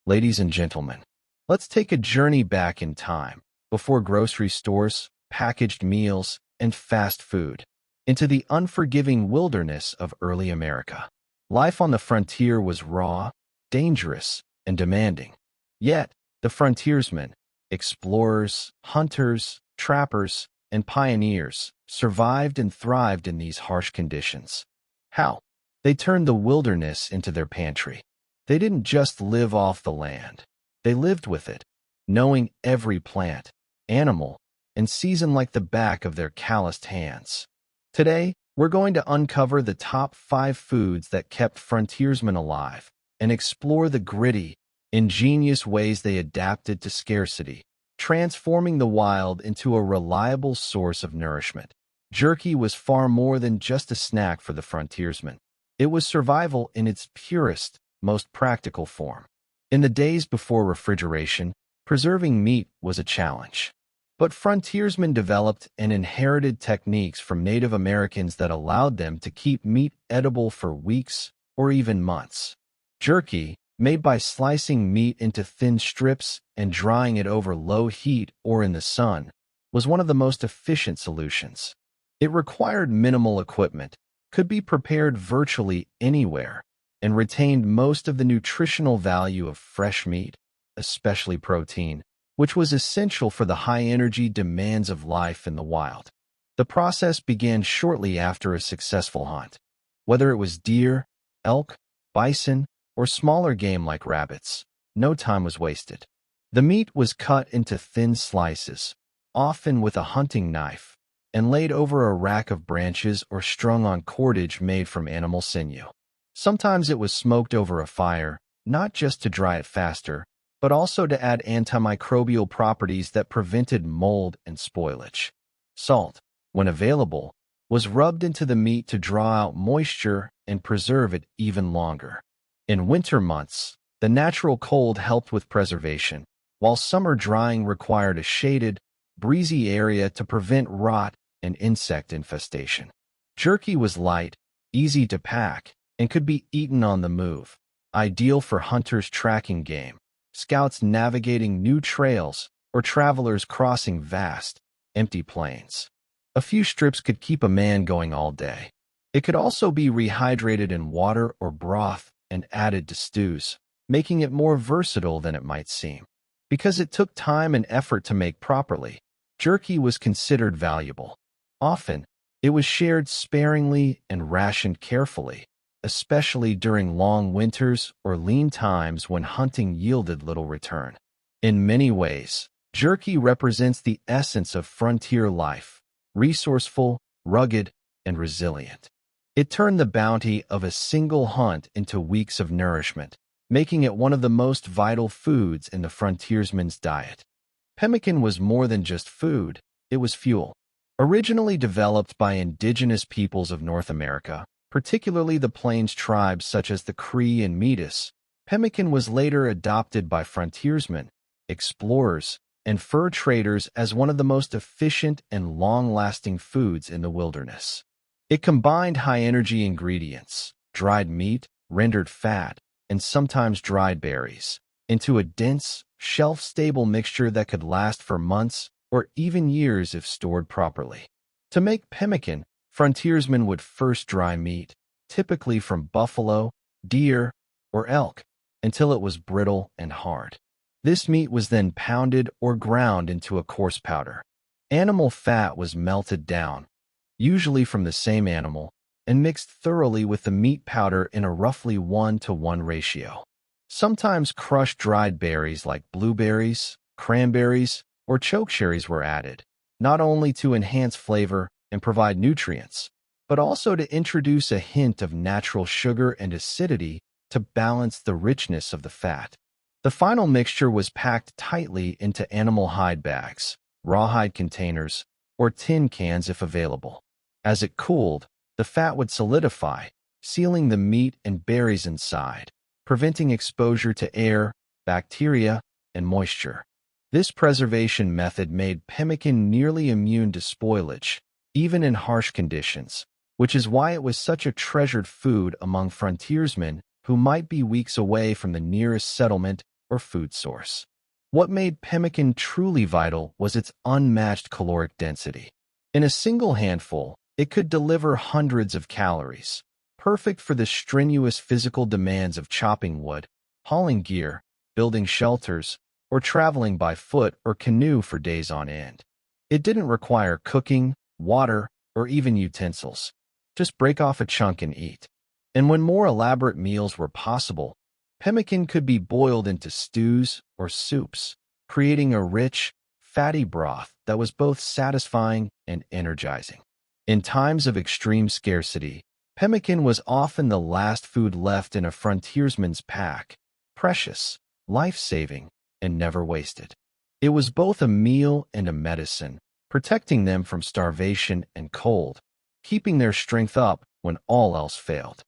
Ladies and gentlemen, let's take a journey back in time, before grocery stores, packaged meals, and fast food, into the unforgiving wilderness of early America. Life on the frontier was raw, dangerous, and demanding. Yet, the frontiersmen, explorers, hunters, trappers, and pioneers survived and thrived in these harsh conditions. How? They turned the wilderness into their pantry. They didn't just live off the land. They lived with it, knowing every plant, animal, and season like the back of their calloused hands. Today, we're going to uncover the top 5 foods that kept frontiersmen alive and explore the gritty, ingenious ways they adapted to scarcity, transforming the wild into a reliable source of nourishment. Jerky was far more than just a snack for the frontiersmen. It was survival in its purest, most practical form. In the days before refrigeration, preserving meat was a challenge. But frontiersmen developed and inherited techniques from Native Americans that allowed them to keep meat edible for weeks or even months. Jerky, made by slicing meat into thin strips and drying it over low heat or in the sun, was one of the most efficient solutions. It required minimal equipment, could be prepared virtually anywhere, and retained most of the nutritional value of fresh meat, especially protein, which was essential for the high-energy demands of life in the wild. The process began shortly after a successful hunt. Whether it was deer, elk, bison, or smaller game like rabbits, no time was wasted. The meat was cut into thin slices, often with a hunting knife, and laid over a rack of branches or strung on cordage made from animal sinew. Sometimes it was smoked over a fire, not just to dry it faster, but also to add antimicrobial properties that prevented mold and spoilage. Salt, when available, was rubbed into the meat to draw out moisture and preserve it even longer. In winter months, the natural cold helped with preservation, while summer drying required a shaded, breezy area to prevent rot and insect infestation. Jerky was light, easy to pack, and could be eaten on the move, ideal for hunters tracking game, scouts navigating new trails, or travelers crossing vast, empty plains. A few strips could keep a man going all day. It could also be rehydrated in water or broth and added to stews, making it more versatile than it might seem. Because it took time and effort to make properly, jerky was considered valuable. Often, it was shared sparingly and rationed carefully, especially during long winters or lean times when hunting yielded little return. In many ways, jerky represents the essence of frontier life, resourceful, rugged, and resilient. It turned the bounty of a single hunt into weeks of nourishment, making it one of the most vital foods in the frontiersman's diet. Pemmican was more than just food, it was fuel. Originally developed by indigenous peoples of North America, particularly the Plains tribes such as the Cree and Metis, pemmican was later adopted by frontiersmen, explorers, and fur traders as one of the most efficient and long-lasting foods in the wilderness. It combined high-energy ingredients, dried meat, rendered fat, and sometimes dried berries, into a dense, shelf-stable mixture that could last for months or even years if stored properly. To make pemmican, frontiersmen would first dry meat, typically from buffalo, deer, or elk, until it was brittle and hard. This meat was then pounded or ground into a coarse powder. Animal fat was melted down, usually from the same animal, and mixed thoroughly with the meat powder in a roughly 1-to-1 ratio. Sometimes crushed dried berries like blueberries, cranberries, or chokecherries were added, not only to enhance flavor and provide nutrients, but also to introduce a hint of natural sugar and acidity to balance the richness of the fat. The final mixture was packed tightly into animal hide bags, rawhide containers, or tin cans if available. As it cooled, the fat would solidify, sealing the meat and berries inside, preventing exposure to air, bacteria, and moisture. This preservation method made pemmican nearly immune to spoilage, even in harsh conditions, which is why it was such a treasured food among frontiersmen who might be weeks away from the nearest settlement or food source. What made pemmican truly vital was its unmatched caloric density. In a single handful, it could deliver hundreds of calories, perfect for the strenuous physical demands of chopping wood, hauling gear, building shelters, or traveling by foot or canoe for days on end. It didn't require cooking, water, or even utensils. Just break off a chunk and eat. And when more elaborate meals were possible, pemmican could be boiled into stews or soups, creating a rich, fatty broth that was both satisfying and energizing. In times of extreme scarcity, pemmican was often the last food left in a frontiersman's pack, precious, life-saving, and never wasted. It was both a meal and a medicine, protecting them from starvation and cold, keeping their strength up when all else failed.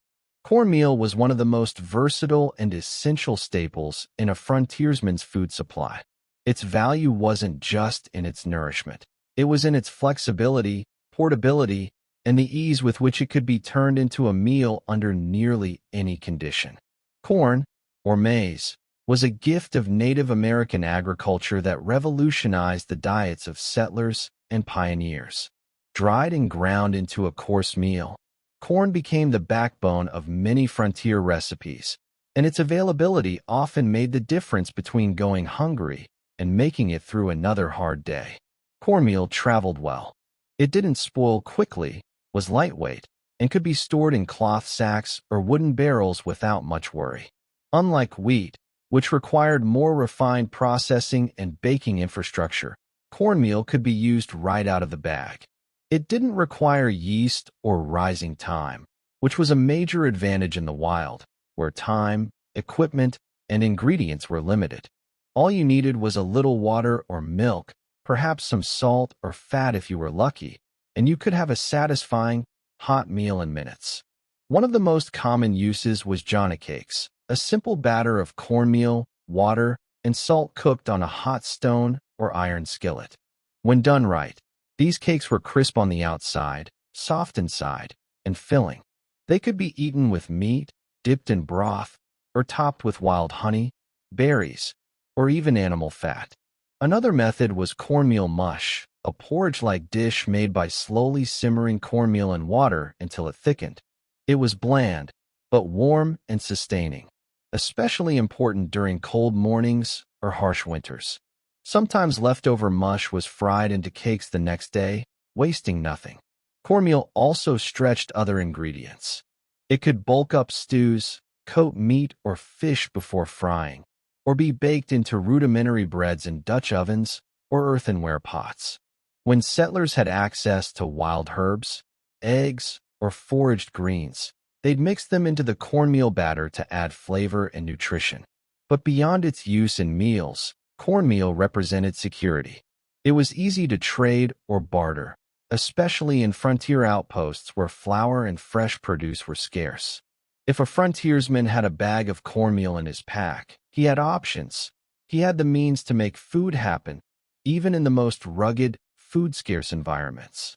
Cornmeal was one of the most versatile and essential staples in a frontiersman's food supply. Its value wasn't just in its nourishment. It was in its flexibility, portability, and the ease with which it could be turned into a meal under nearly any condition. Corn, or maize, was a gift of Native American agriculture that revolutionized the diets of settlers and pioneers. Dried and ground into a coarse meal, corn became the backbone of many frontier recipes, and its availability often made the difference between going hungry and making it through another hard day. Cornmeal traveled well. It didn't spoil quickly, was lightweight, and could be stored in cloth sacks or wooden barrels without much worry. Unlike wheat, which required more refined processing and baking infrastructure, cornmeal could be used right out of the bag. It didn't require yeast or rising time, which was a major advantage in the wild, where time, equipment, and ingredients were limited. All you needed was a little water or milk, perhaps some salt or fat if you were lucky, and you could have a satisfying, hot meal in minutes. One of the most common uses was Johnny cakes, a simple batter of cornmeal, water, and salt cooked on a hot stone or iron skillet. When done right, these cakes were crisp on the outside, soft inside, and filling. They could be eaten with meat, dipped in broth, or topped with wild honey, berries, or even animal fat. Another method was cornmeal mush, a porridge-like dish made by slowly simmering cornmeal in water until it thickened. It was bland, but warm and sustaining, especially important during cold mornings or harsh winters. Sometimes leftover mush was fried into cakes the next day, wasting nothing. Cornmeal also stretched other ingredients. It could bulk up stews, coat meat or fish before frying, or be baked into rudimentary breads in Dutch ovens or earthenware pots. When settlers had access to wild herbs, eggs, or foraged greens, they'd mix them into the cornmeal batter to add flavor and nutrition. But beyond its use in meals, cornmeal represented security. It was easy to trade or barter, especially in frontier outposts where flour and fresh produce were scarce. If a frontiersman had a bag of cornmeal in his pack, he had options. He had the means to make food happen, even in the most rugged, food-scarce environments.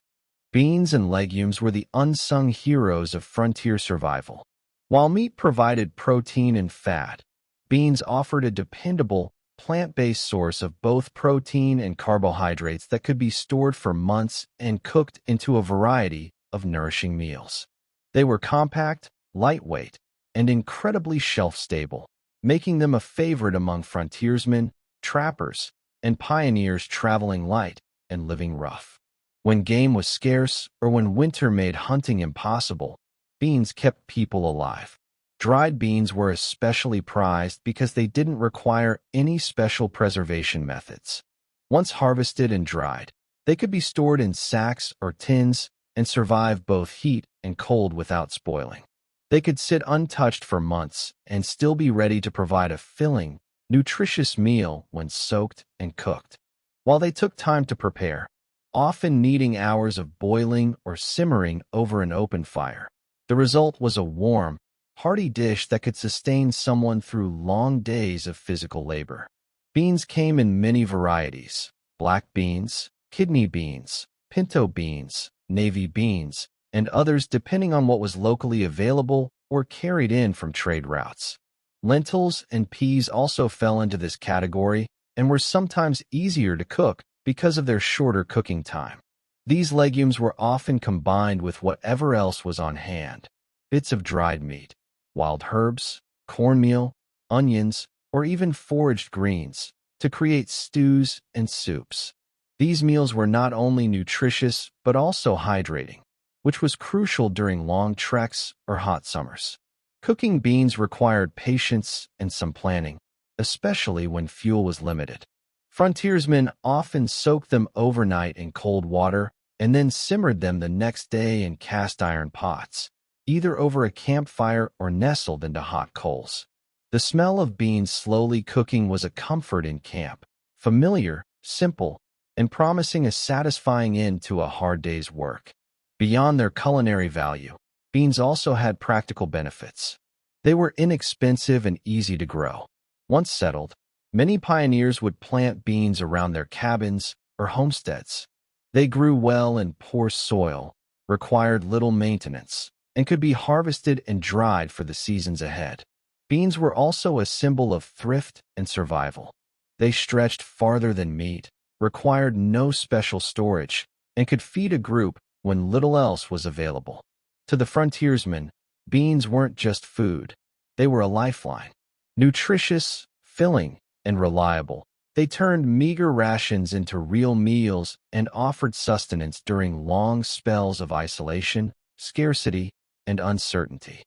Beans and legumes were the unsung heroes of frontier survival. While meat provided protein and fat, beans offered a dependable, plant-based source of both protein and carbohydrates that could be stored for months and cooked into a variety of nourishing meals. They were compact, lightweight, and incredibly shelf-stable, making them a favorite among frontiersmen, trappers, and pioneers traveling light and living rough. When game was scarce or when winter made hunting impossible, beans kept people alive. Dried beans were especially prized because they didn't require any special preservation methods. Once harvested and dried, they could be stored in sacks or tins and survive both heat and cold without spoiling. They could sit untouched for months and still be ready to provide a filling, nutritious meal when soaked and cooked. While they took time to prepare, often needing hours of boiling or simmering over an open fire, the result was a warm, hearty dish that could sustain someone through long days of physical labor. Beans came in many varieties: black beans, kidney beans, pinto beans, navy beans, and others depending on what was locally available or carried in from trade routes. Lentils and peas also fell into this category and were sometimes easier to cook because of their shorter cooking time. These legumes were often combined with whatever else was on hand: bits of dried meat, wild herbs, cornmeal, onions, or even foraged greens, to create stews and soups. These meals were not only nutritious but also hydrating, which was crucial during long treks or hot summers. Cooking beans required patience and some planning, especially when fuel was limited. Frontiersmen often soaked them overnight in cold water and then simmered them the next day in cast iron pots, either over a campfire or nestled into hot coals. The smell of beans slowly cooking was a comfort in camp, familiar, simple, and promising a satisfying end to a hard day's work. Beyond their culinary value, beans also had practical benefits. They were inexpensive and easy to grow. Once settled, many pioneers would plant beans around their cabins or homesteads. They grew well in poor soil, required little maintenance, and could be harvested and dried for the seasons ahead. Beans were also a symbol of thrift and survival. They stretched farther than meat, required no special storage, and could feed a group when little else was available. To the frontiersmen, beans weren't just food. They were a lifeline. Nutritious, filling, and reliable, they turned meager rations into real meals and offered sustenance during long spells of isolation, scarcity, and uncertainty.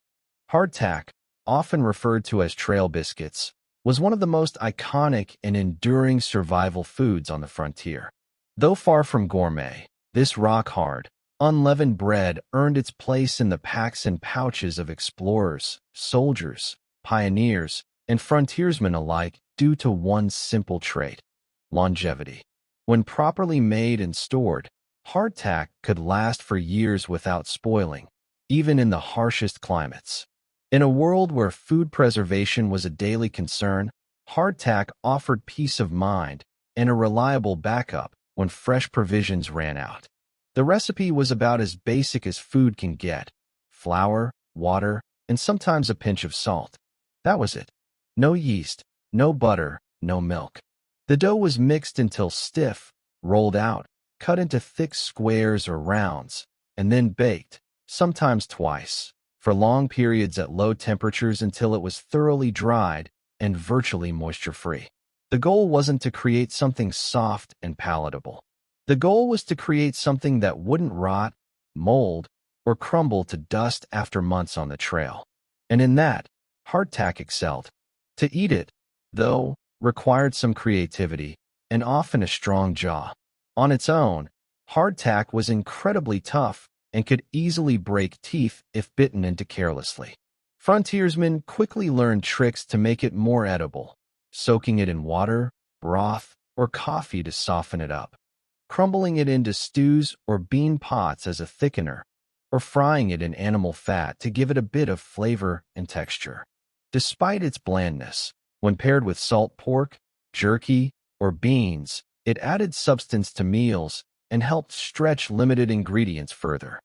Hardtack, often referred to as trail biscuits, was one of the most iconic and enduring survival foods on the frontier. Though far from gourmet, this rock-hard, unleavened bread earned its place in the packs and pouches of explorers, soldiers, pioneers, and frontiersmen alike due to one simple trait: longevity. When properly made and stored, hardtack could last for years without spoiling, even in the harshest climates. In a world where food preservation was a daily concern, hardtack offered peace of mind and a reliable backup when fresh provisions ran out. The recipe was about as basic as food can get: flour, water, and sometimes a pinch of salt. That was it. No yeast, no butter, no milk. The dough was mixed until stiff, rolled out, cut into thick squares or rounds, and then baked, sometimes twice, for long periods at low temperatures until it was thoroughly dried and virtually moisture-free. The goal wasn't to create something soft and palatable. The goal was to create something that wouldn't rot, mold, or crumble to dust after months on the trail. And in that, hardtack excelled. To eat it, though, required some creativity and often a strong jaw. On its own, hardtack was incredibly tough and could easily break teeth if bitten into carelessly. Frontiersmen quickly learned tricks to make it more edible: soaking it in water, broth, or coffee to soften it up, crumbling it into stews or bean pots as a thickener, or frying it in animal fat to give it a bit of flavor and texture. Despite its blandness, when paired with salt pork, jerky, or beans, it added substance to meals and helped stretch limited ingredients further.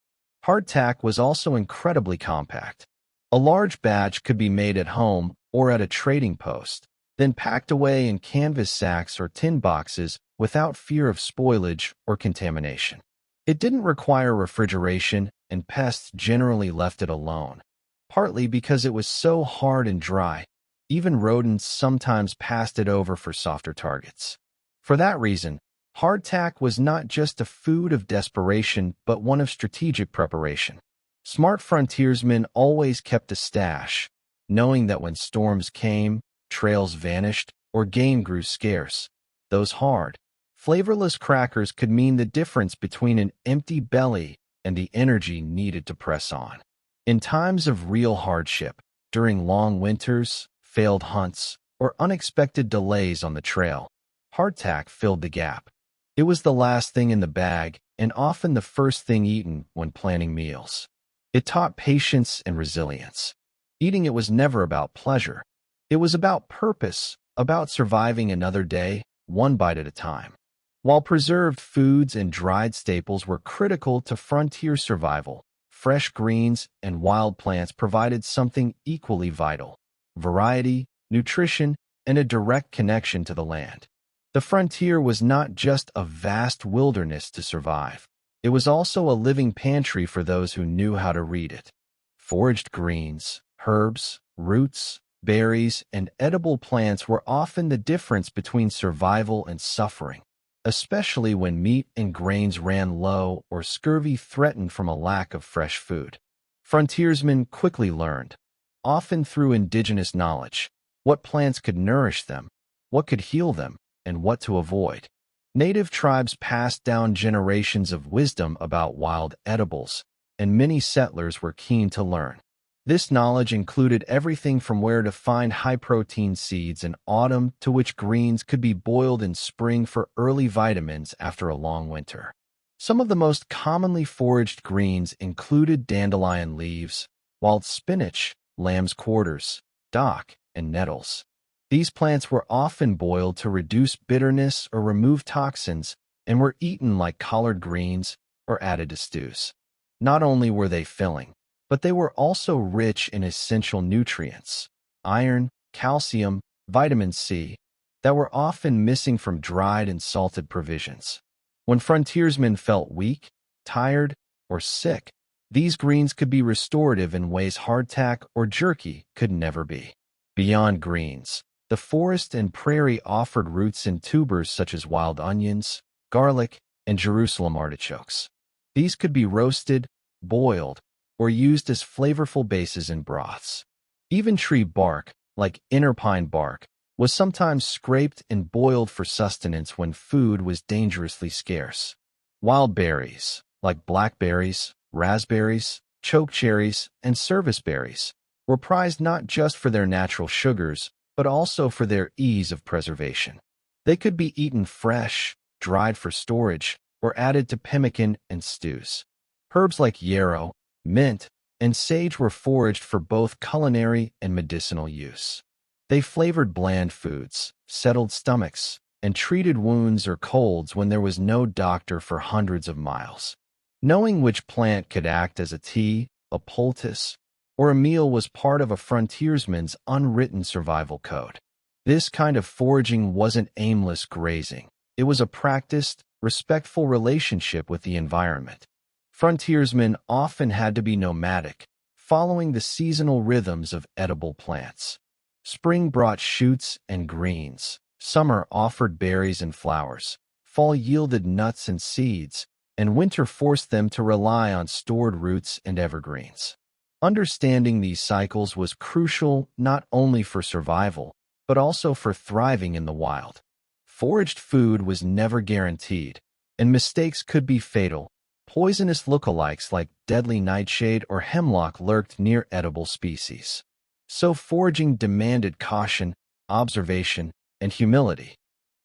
Hardtack was also incredibly compact. A large batch could be made at home or at a trading post, then packed away in canvas sacks or tin boxes without fear of spoilage or contamination. It didn't require refrigeration, and pests generally left it alone, partly because it was so hard and dry. Even rodents sometimes passed it over for softer targets. For that reason, hardtack was not just a food of desperation, but one of strategic preparation. Smart frontiersmen always kept a stash, knowing that when storms came, trails vanished, or game grew scarce, those hard, flavorless crackers could mean the difference between an empty belly and the energy needed to press on. In times of real hardship, during long winters, failed hunts, or unexpected delays on the trail, hardtack filled the gap. It was the last thing in the bag and often the first thing eaten when planning meals. It taught patience and resilience. Eating it was never about pleasure. It was about purpose, about surviving another day, one bite at a time. While preserved foods and dried staples were critical to frontier survival, fresh greens and wild plants provided something equally vital: variety, nutrition, and a direct connection to the land. The frontier was not just a vast wilderness to survive. It was also a living pantry for those who knew how to read it. Foraged greens, herbs, roots, berries, and edible plants were often the difference between survival and suffering, especially when meat and grains ran low or scurvy threatened from a lack of fresh food. Frontiersmen quickly learned, often through indigenous knowledge, what plants could nourish them, what could heal them, and what to avoid. Native tribes passed down generations of wisdom about wild edibles, and many settlers were keen to learn. This knowledge included everything from where to find high-protein seeds in autumn to which greens could be boiled in spring for early vitamins after a long winter. Some of the most commonly foraged greens included dandelion leaves, wild spinach, lamb's quarters, dock, and nettles. These plants were often boiled to reduce bitterness or remove toxins and were eaten like collard greens or added to stews. Not only were they filling, but they were also rich in essential nutrients, iron, calcium, vitamin C, that were often missing from dried and salted provisions. When frontiersmen felt weak, tired, or sick, these greens could be restorative in ways hardtack or jerky could never be. Beyond greens, the forest and prairie offered roots and tubers such as wild onions, garlic, and Jerusalem artichokes. These could be roasted, boiled, or used as flavorful bases in broths. Even tree bark, like inner pine bark, was sometimes scraped and boiled for sustenance when food was dangerously scarce. Wild berries, like blackberries, raspberries, chokecherries, and serviceberries, were prized not just for their natural sugars, but also for their ease of preservation. They could be eaten fresh, dried for storage, or added to pemmican and stews. Herbs like yarrow, mint, and sage were foraged for both culinary and medicinal use. They flavored bland foods, settled stomachs, and treated wounds or colds when there was no doctor for hundreds of miles. Knowing which plant could act as a tea, a poultice, or a meal was part of a frontiersman's unwritten survival code. This kind of foraging wasn't aimless grazing. It was a practiced, respectful relationship with the environment. Frontiersmen often had to be nomadic, following the seasonal rhythms of edible plants. Spring brought shoots and greens, summer offered berries and flowers, fall yielded nuts and seeds, and winter forced them to rely on stored roots and evergreens. Understanding these cycles was crucial not only for survival, but also for thriving in the wild. Foraged food was never guaranteed, and mistakes could be fatal. Poisonous lookalikes like deadly nightshade or hemlock lurked near edible species. So foraging demanded caution, observation, and humility.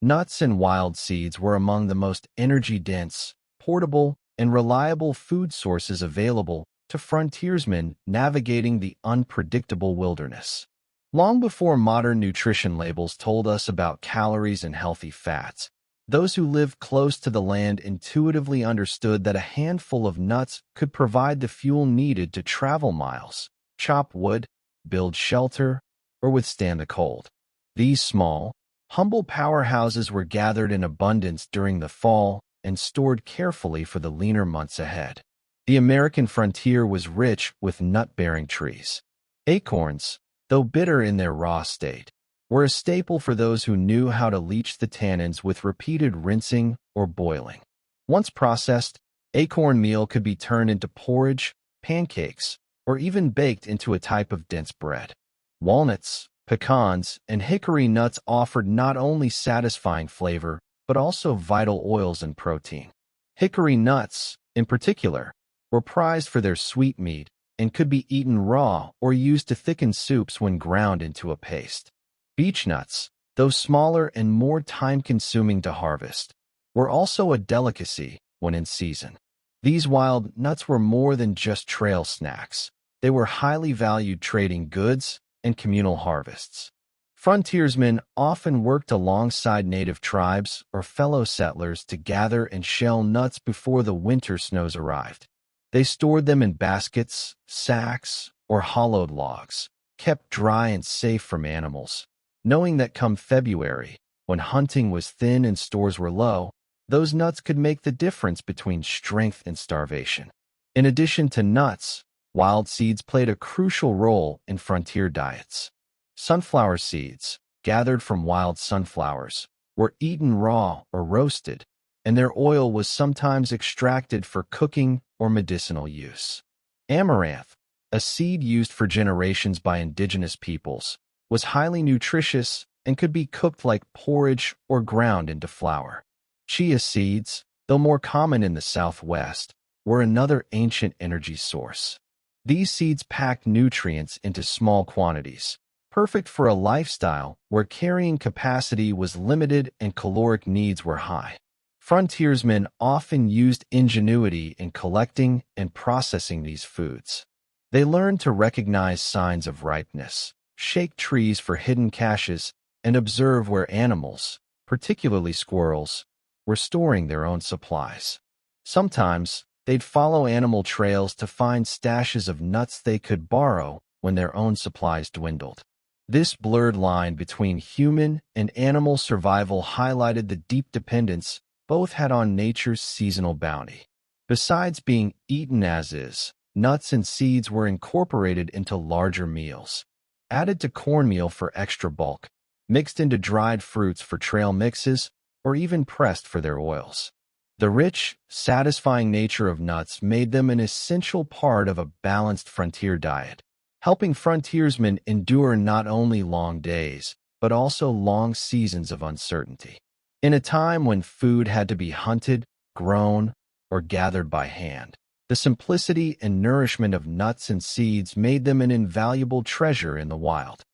Nuts and wild seeds were among the most energy-dense, portable, and reliable food sources available to frontiersmen navigating the unpredictable wilderness. Long before modern nutrition labels told us about calories and healthy fats, those who lived close to the land intuitively understood that a handful of nuts could provide the fuel needed to travel miles, chop wood, build shelter, or withstand the cold. These small, humble powerhouses were gathered in abundance during the fall and stored carefully for the leaner months ahead. The American frontier was rich with nut-bearing trees. Acorns, though bitter in their raw state, were a staple for those who knew how to leach the tannins with repeated rinsing or boiling. Once processed, acorn meal could be turned into porridge, pancakes, or even baked into a type of dense bread. Walnuts, pecans, and hickory nuts offered not only satisfying flavor, but also vital oils and protein. Hickory nuts, in particular, were prized for their sweet meat and could be eaten raw or used to thicken soups when ground into a paste. Beech nuts, though smaller and more time-consuming to harvest, were also a delicacy when in season. These wild nuts were more than just trail snacks. They were highly valued trading goods and communal harvests. Frontiersmen often worked alongside native tribes or fellow settlers to gather and shell nuts before the winter snows arrived. They stored them in baskets, sacks, or hollowed logs, kept dry and safe from animals, knowing that come February, when hunting was thin and stores were low, those nuts could make the difference between strength and starvation. In addition to nuts, wild seeds played a crucial role in frontier diets. Sunflower seeds, gathered from wild sunflowers, were eaten raw or roasted, and their oil was sometimes extracted for cooking or medicinal use. Amaranth, a seed used for generations by indigenous peoples, was highly nutritious and could be cooked like porridge or ground into flour. Chia seeds, though more common in the Southwest, were another ancient energy source. These seeds packed nutrients into small quantities, perfect for a lifestyle where carrying capacity was limited and caloric needs were high. Frontiersmen often used ingenuity in collecting and processing these foods. They learned to recognize signs of ripeness, shake trees for hidden caches, and observe where animals, particularly squirrels, were storing their own supplies. Sometimes, they'd follow animal trails to find stashes of nuts they could borrow when their own supplies dwindled. This blurred line between human and animal survival highlighted the deep dependence both had on nature's seasonal bounty. Besides being eaten as is, nuts and seeds were incorporated into larger meals, added to cornmeal for extra bulk, mixed into dried fruits for trail mixes, or even pressed for their oils. The rich, satisfying nature of nuts made them an essential part of a balanced frontier diet, helping frontiersmen endure not only long days, but also long seasons of uncertainty. In a time when food had to be hunted, grown, or gathered by hand, the simplicity and nourishment of nuts and seeds made them an invaluable treasure in the wild.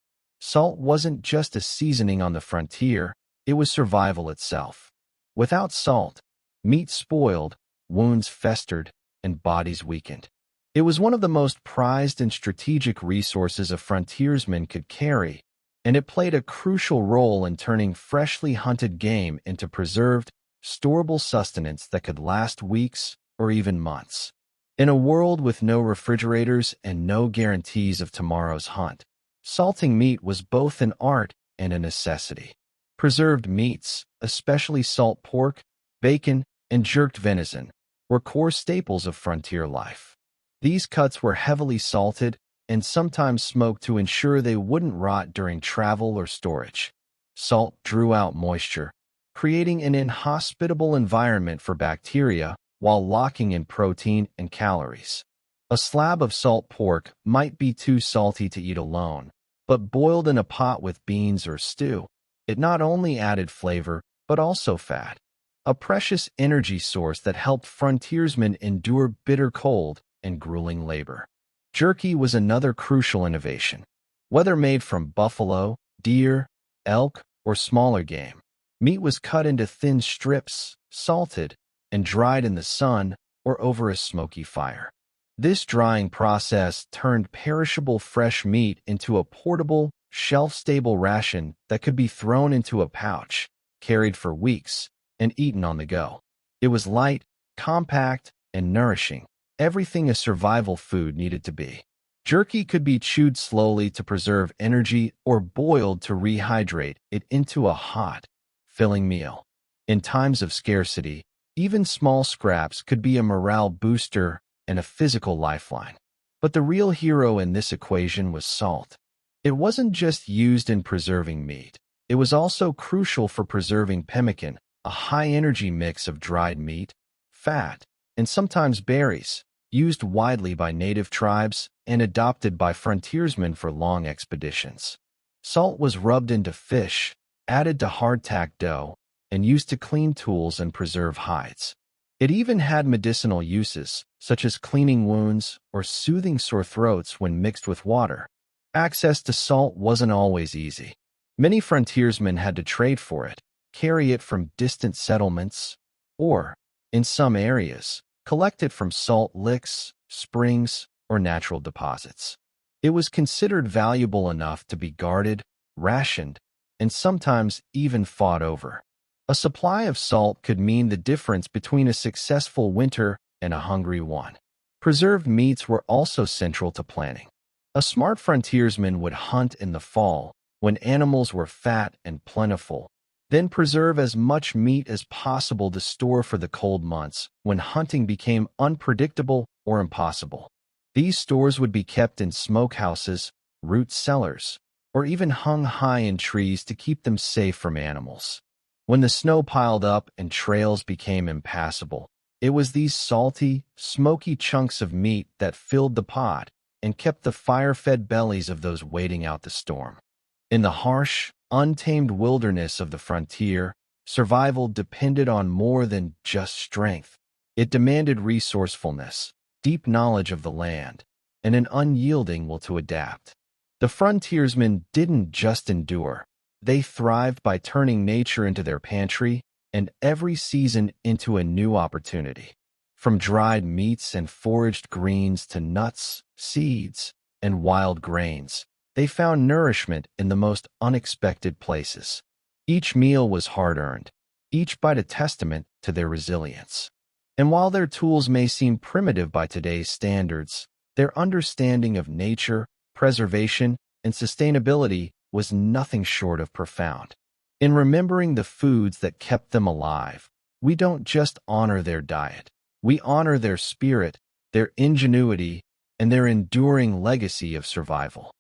Salt wasn't just a seasoning on the frontier, it was survival itself. Without salt, meat spoiled, wounds festered, and bodies weakened. It was one of the most prized and strategic resources a frontiersman could carry, and it played a crucial role in turning freshly hunted game into preserved, storable sustenance that could last weeks or even months. In a world with no refrigerators and no guarantees of tomorrow's hunt, salting meat was both an art and a necessity. Preserved meats, especially salt pork, bacon, and jerked venison, were core staples of frontier life. These cuts were heavily salted and sometimes smoked to ensure they wouldn't rot during travel or storage. Salt drew out moisture, creating an inhospitable environment for bacteria while locking in protein and calories. A slab of salt pork might be too salty to eat alone, but boiled in a pot with beans or stew, it not only added flavor, but also fat, a precious energy source that helped frontiersmen endure bitter cold and grueling labor. Jerky was another crucial innovation. Whether made from buffalo, deer, elk, or smaller game, meat was cut into thin strips, salted, and dried in the sun or over a smoky fire. This drying process turned perishable fresh meat into a portable, shelf-stable ration that could be thrown into a pouch, carried for weeks, and eaten on the go. It was light, compact, and nourishing, everything a survival food needed to be. Jerky could be chewed slowly to preserve energy or boiled to rehydrate it into a hot, filling meal. In times of scarcity, even small scraps could be a morale booster and a physical lifeline. But the real hero in this equation was salt. It wasn't just used in preserving meat. It was also crucial for preserving pemmican, a high-energy mix of dried meat, fat, and sometimes berries, used widely by native tribes and adopted by frontiersmen for long expeditions. Salt was rubbed into fish, added to hardtack dough, and used to clean tools and preserve hides. It even had medicinal uses, such as cleaning wounds or soothing sore throats when mixed with water. Access to salt wasn't always easy. Many frontiersmen had to trade for it, carry it from distant settlements, or, in some areas, collect it from salt licks, springs, or natural deposits. It was considered valuable enough to be guarded, rationed, and sometimes even fought over. A supply of salt could mean the difference between a successful winter and a hungry one. Preserved meats were also central to planning. A smart frontiersman would hunt in the fall, when animals were fat and plentiful, then preserve as much meat as possible to store for the cold months when hunting became unpredictable or impossible. These stores would be kept in smokehouses, root cellars, or even hung high in trees to keep them safe from animals. When the snow piled up and trails became impassable, it was these salty, smoky chunks of meat that filled the pot and kept the fire-fed bellies of those waiting out the storm. In the harsh, untamed wilderness of the frontier, survival depended on more than just strength. It demanded resourcefulness, deep knowledge of the land, and an unyielding will to adapt. The frontiersmen didn't just endure. They thrived by turning nature into their pantry and every season into a new opportunity. From dried meats and foraged greens to nuts, seeds, and wild grains, they found nourishment in the most unexpected places. Each meal was hard-earned, each bite a testament to their resilience. And while their tools may seem primitive by today's standards, their understanding of nature, preservation, and sustainability was nothing short of profound. In remembering the foods that kept them alive, we don't just honor their diet. We honor their spirit, their ingenuity, and their enduring legacy of survival.